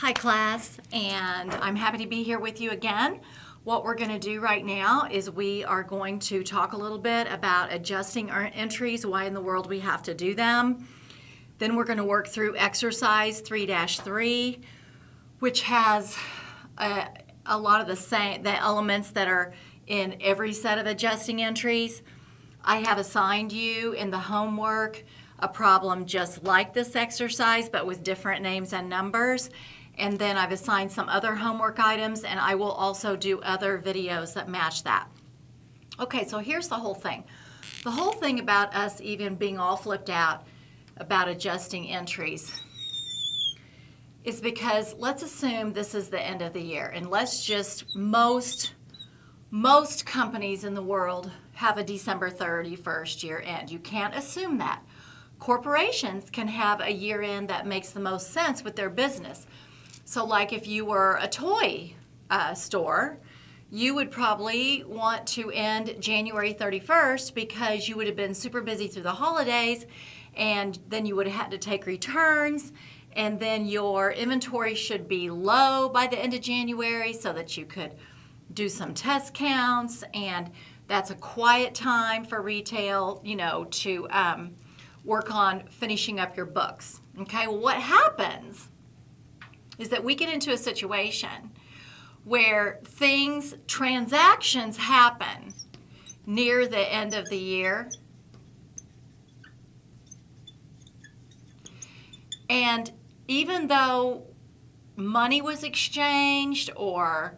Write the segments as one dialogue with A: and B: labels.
A: Hi class, and I'm happy to be here with you again. What we're going to do right now is we are going to talk a little bit about adjusting our entries, why in the world we have to do them. Then we're going to work through exercise 3-3, which has a lot of the elements that are in every set of adjusting entries. I have assigned you in the homework a problem just like this exercise, but with different names and numbers. And then I've assigned some other homework items, and I will also do other videos that match that. Okay, so here's the whole thing. The whole thing about us even being all flipped out about adjusting entries is because let's assume this is the end of the year, and let's just, most companies in the world have a December 31st year end. You can't assume that. Corporations can have a year end that makes the most sense with their business. So like if you were a toy store, you would probably want to end January 31st because you would have been super busy through the holidays, and then you would have had to take returns, and then your inventory should be low by the end of January so that you could do some test counts, and that's a quiet time for retail, to work on finishing up your books. Okay, well, what happens is that we get into a situation where transactions happen near the end of the year, and even though money was exchanged or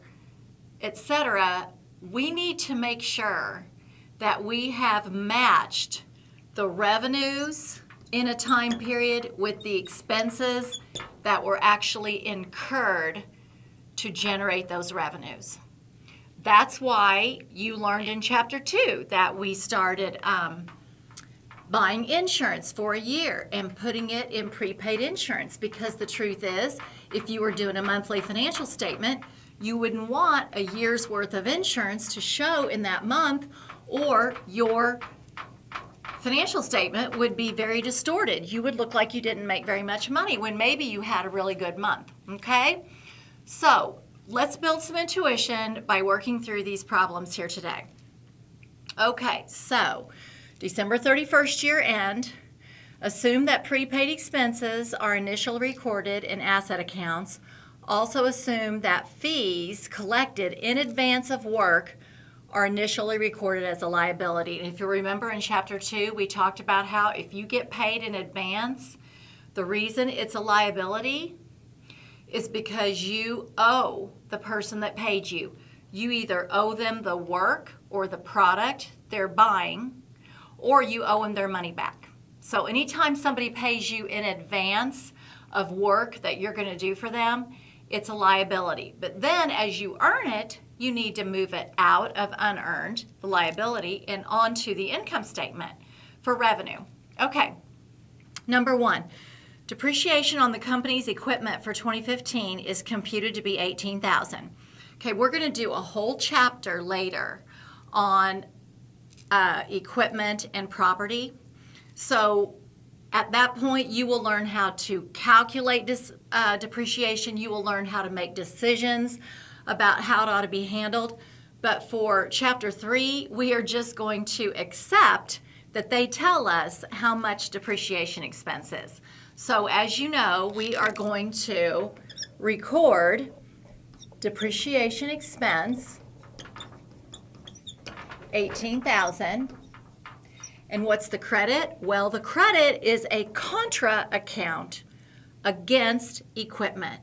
A: etc., we need to make sure that we have matched the revenues in a time period with the expenses that were actually incurred to generate those revenues. That's why you learned in Chapter 2 that we started buying insurance for a year and putting it in prepaid insurance, because the truth is, if you were doing a monthly financial statement, you wouldn't want a year's worth of insurance to show in that month, or your financial statement would be very distorted. You would look like you didn't make very much money when maybe you had a really good month, okay? So let's build some intuition by working through these problems here today. Okay, so December 31st year end, assume that prepaid expenses are initially recorded in asset accounts. Also assume that fees collected in advance of work are initially recorded as a liability. And if you remember in Chapter 2, we talked about how if you get paid in advance, the reason it's a liability is because you owe the person that paid you. You either owe them the work or the product they're buying, or you owe them their money back. So anytime somebody pays you in advance of work that you're going to do for them, it's a liability. But then as you earn it, you need to move it out of unearned, the liability, and onto the income statement for revenue. Okay, number 1, depreciation on the company's equipment for 2015 is computed to be $18,000. Okay, we're going to do a whole chapter later on equipment and property. So at that point, you will learn how to calculate depreciation. You will learn how to make decisions about how it ought to be handled. But for Chapter 3, we are just going to accept that they tell us how much depreciation expense is. So as you know, we are going to record depreciation expense, $18,000. And what's the credit? Well, the credit is a contra account against equipment,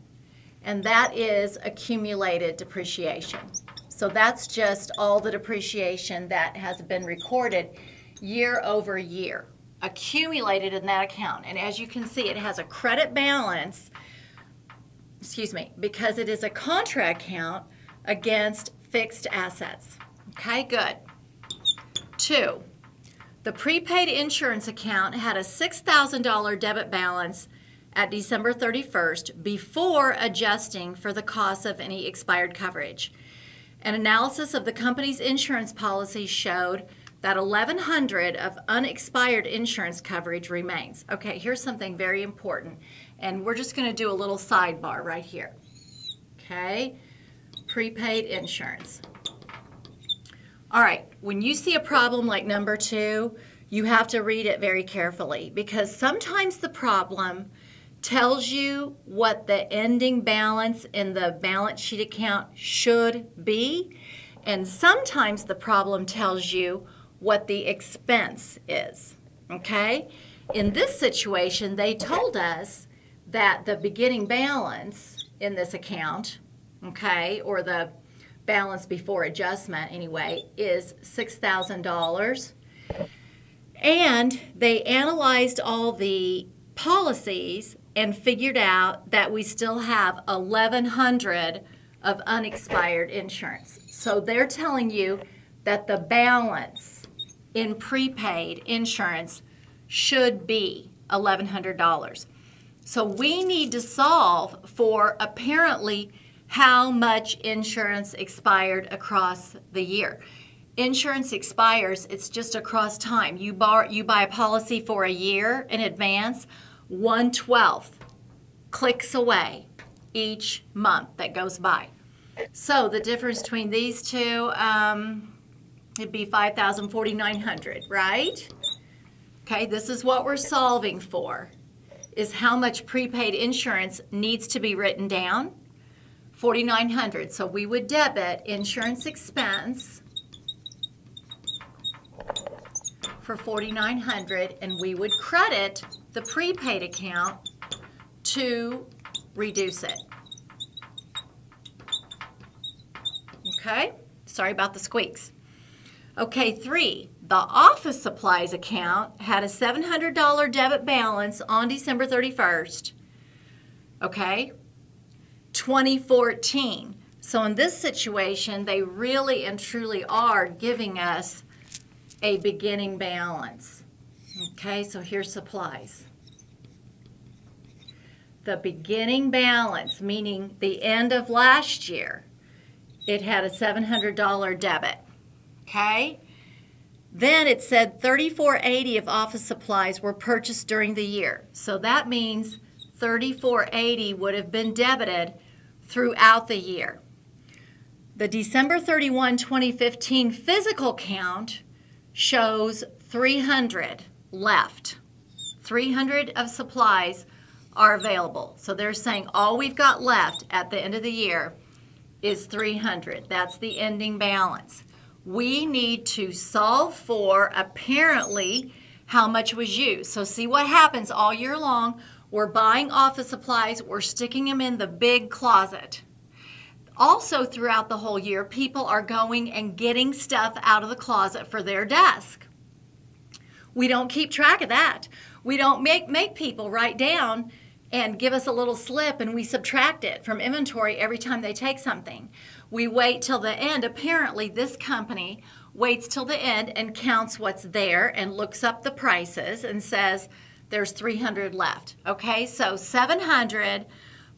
A: and that is accumulated depreciation. So that's just all the depreciation that has been recorded year over year, accumulated in that account. And as you can see, it has a credit balance, because it is a contra account against fixed assets. Okay, good. 2, the prepaid insurance account had a $6,000 debit balance at December 31st before adjusting for the cost of any expired coverage. An analysis of the company's insurance policy showed that $1,100 of unexpired insurance coverage remains. Okay, here's something very important, And we're just going to do a little sidebar right here. Okay, prepaid insurance. All right, when you see a problem like number 2, you have to read it very carefully, because sometimes the problem tells you what the ending balance in the balance sheet account should be, and sometimes the problem tells you what the expense is, okay? In this situation, they told us that the beginning balance in this account, okay, or the balance before adjustment anyway, is $6,000. And they analyzed all the policies and figured out that we still have 1,100 of unexpired insurance. So they're telling you that the balance in prepaid insurance should be $1,100. So we need to solve for apparently how much insurance expired across the year. Insurance expires, it's just across time. You buy a policy for a year in advance, 1/12 clicks away each month that goes by. So the difference between these two, it'd be $5,000, $4,900, right? Okay, this is what we're solving for, is how much prepaid insurance needs to be written down. $4,900. So we would debit insurance expense for $4,900, and we would credit the prepaid account to reduce it. Okay? Sorry about the squeaks. Okay, 3. The office supplies account had a $700 debit balance on December 31st. Okay? 2014. So in this situation, they really and truly are giving us a beginning balance. Okay, so here's supplies. The beginning balance, meaning the end of last year, it had a $700 debit. Okay? Then it said $3,480 of office supplies were purchased during the year. So that means $3,480 would have been debited throughout the year. The December 31, 2015 physical count shows 300 left. 300 of supplies are available. So they're saying all we've got left at the end of the year is 300. That's the ending balance. We need to solve for apparently how much was used. So see what happens all year long. We're buying office supplies, we're sticking them in the big closet. Also throughout the whole year, people are going and getting stuff out of the closet for their desk. We don't keep track of that. We don't make people write down and give us a little slip and we subtract it from inventory every time they take something. We wait till the end. Apparently, this company waits till the end and counts what's there and looks up the prices and says there's 300 left. Okay, so 700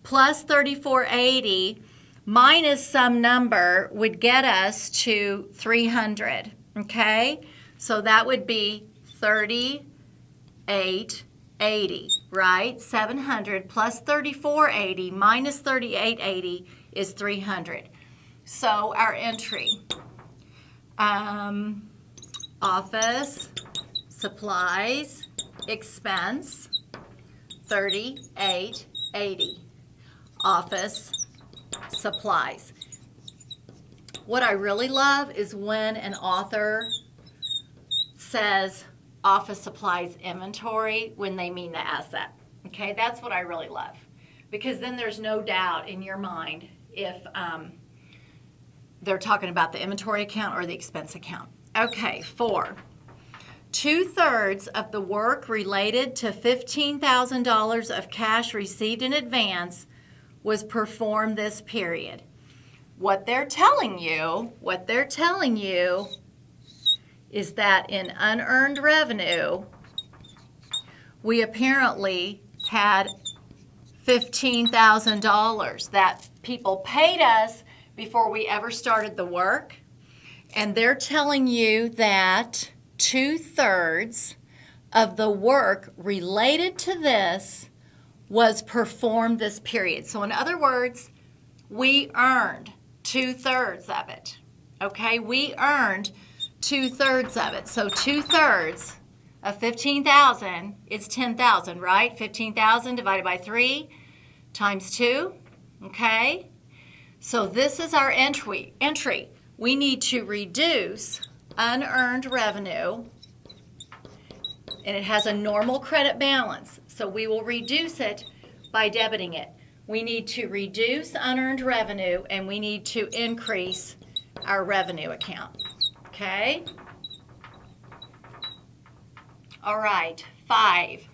A: plus 3,480 minus some number would get us to 300. Okay, so that would be 3,880, right? 700 plus 3,480 minus 3,880 is 300. So our entry, office supplies expense, 3,880. Office supplies. What I really love is when an author says office supplies inventory when they mean the asset. Okay, that's what I really love, because then there's no doubt in your mind if they're talking about the inventory account or the expense account. Okay, 4. 2/3 of the work related to $15,000 of cash received in advance was performed this period. What they're telling you is that in unearned revenue, we apparently had $15,000 that people paid us before we ever started the work. And they're telling you that 2/3 of the work related to this was performed this period. So in other words, we earned 2/3 of it. Okay, we earned 2/3 of it. So 2/3 of 15,000 is 10,000, right? 15,000 divided by 3 times 2. Okay, so this is our entry. We need to reduce unearned revenue, and it has a normal credit balance. So we will reduce it by debiting it. We need to reduce unearned revenue, and we need to increase our revenue account. Okay? All right, 5.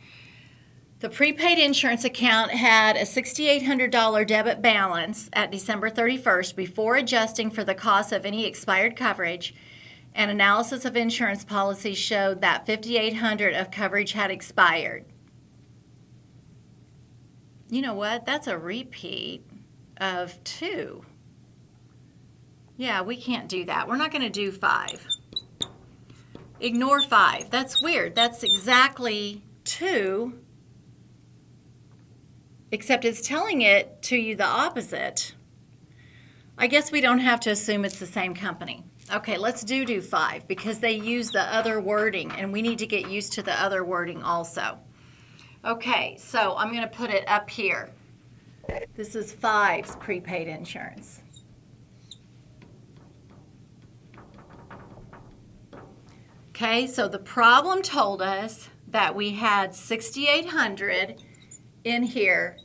A: The prepaid insurance account had a $6,800 debit balance at December 31st before adjusting for the cost of any expired coverage. An analysis of insurance policies showed that $5,800 of coverage had expired. You know what? That's a repeat of 2. Yeah, we can't do that. We're not going to do 5. Ignore 5. That's weird. That's exactly 2, except it's telling it to you the opposite. I guess we don't have to assume it's the same company. Okay, let's do 5 because they use the other wording, and we need to get used to the other wording also. Okay, so I'm going to put it up here. This is 5's prepaid insurance. Okay, so the problem told us that we had 6,800 in here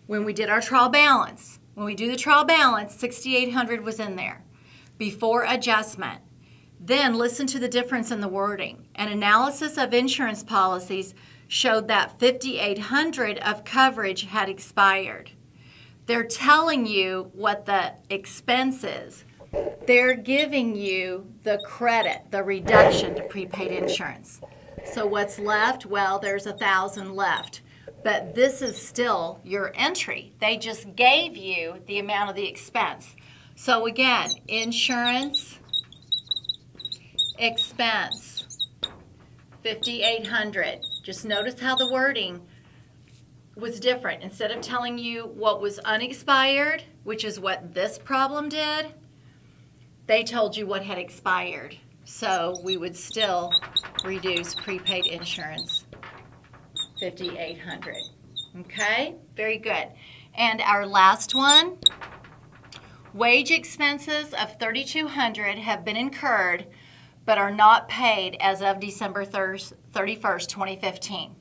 A: when we did our trial balance. When we do the trial balance, 6,800 was in there before adjustment. Then listen to the difference in the wording. An analysis of insurance policies showed that 5,800 of coverage had expired. They're telling you what the expense is. They're giving you the credit, the reduction to prepaid insurance. So what's left? Well, there's 1,000 left. But this is still your entry. They just gave you the amount of the expense. So again, insurance expense, 5,800. Just notice how the wording was different. Instead of telling you what was unexpired, which is what this problem did, they told you what had expired. So we would still reduce prepaid insurance, 5,800. Okay, very good. And our last one, wage expenses of 3,200 have been incurred but are not paid as of December 31st, 2015.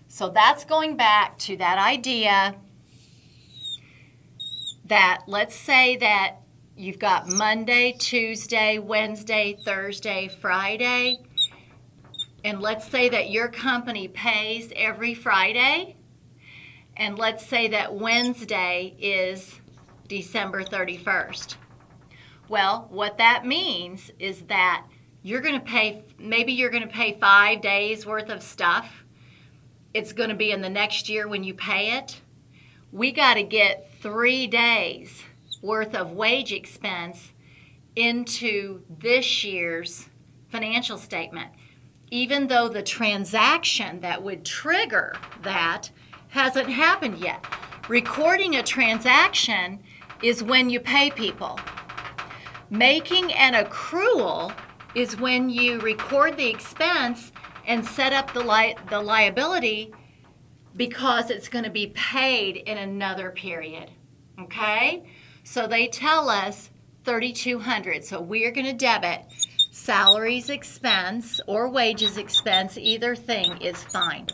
A: So that's going back to that idea that let's say that you've got Monday, Tuesday, Wednesday, Thursday, Friday, and let's say that your company pays every Friday, and let's say that Wednesday is December 31st. Well, what that means is that you're going to pay, maybe you're going to pay 5 days worth of stuff. It's going to be in the next year when you pay it. We got to get 3 days worth of wage expense into this year's financial statement, even though the transaction that would trigger that hasn't happened yet. Recording a transaction is when you pay people. Making an accrual is when you record the expense and set up the liability because it's going to be paid in another period. Okay? So they tell us 3,200. So we are going to debit salaries expense or wages expense. Either thing is fine.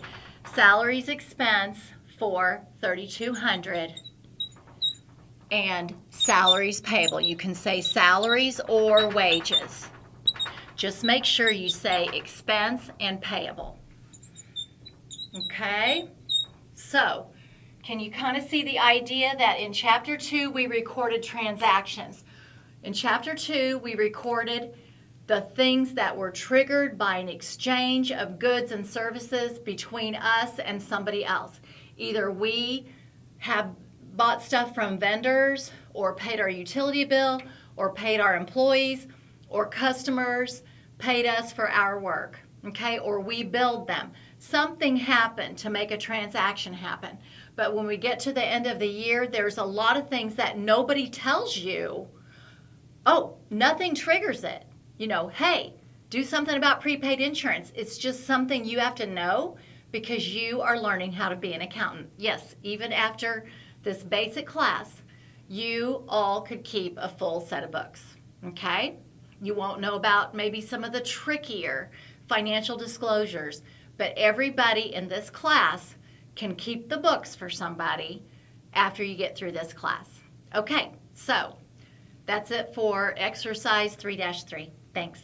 A: Salaries expense for 3,200 and salaries payable. You can say salaries or wages. Just make sure you say expense and payable. Okay? So, can you kind of see the idea that in Chapter 2 we recorded transactions? In Chapter 2 we recorded the things that were triggered by an exchange of goods and services between us and somebody else. Either we have bought stuff from vendors or paid our utility bill or paid our employees or customers paid us for our work, okay, or we billed them. something happen to make a transaction happen. But when we get to the end of the year, there's a lot of things that nobody tells you. Oh, nothing triggers it. Hey, do something about prepaid insurance. It's just something you have to know because you are learning how to be an accountant. Yes, even after this basic class, you all could keep a full set of books, okay? You won't know about maybe some of the trickier financial disclosures, but everybody in this class can keep the books for somebody after you get through this class. Okay, so that's it for exercise 3-3. Thanks.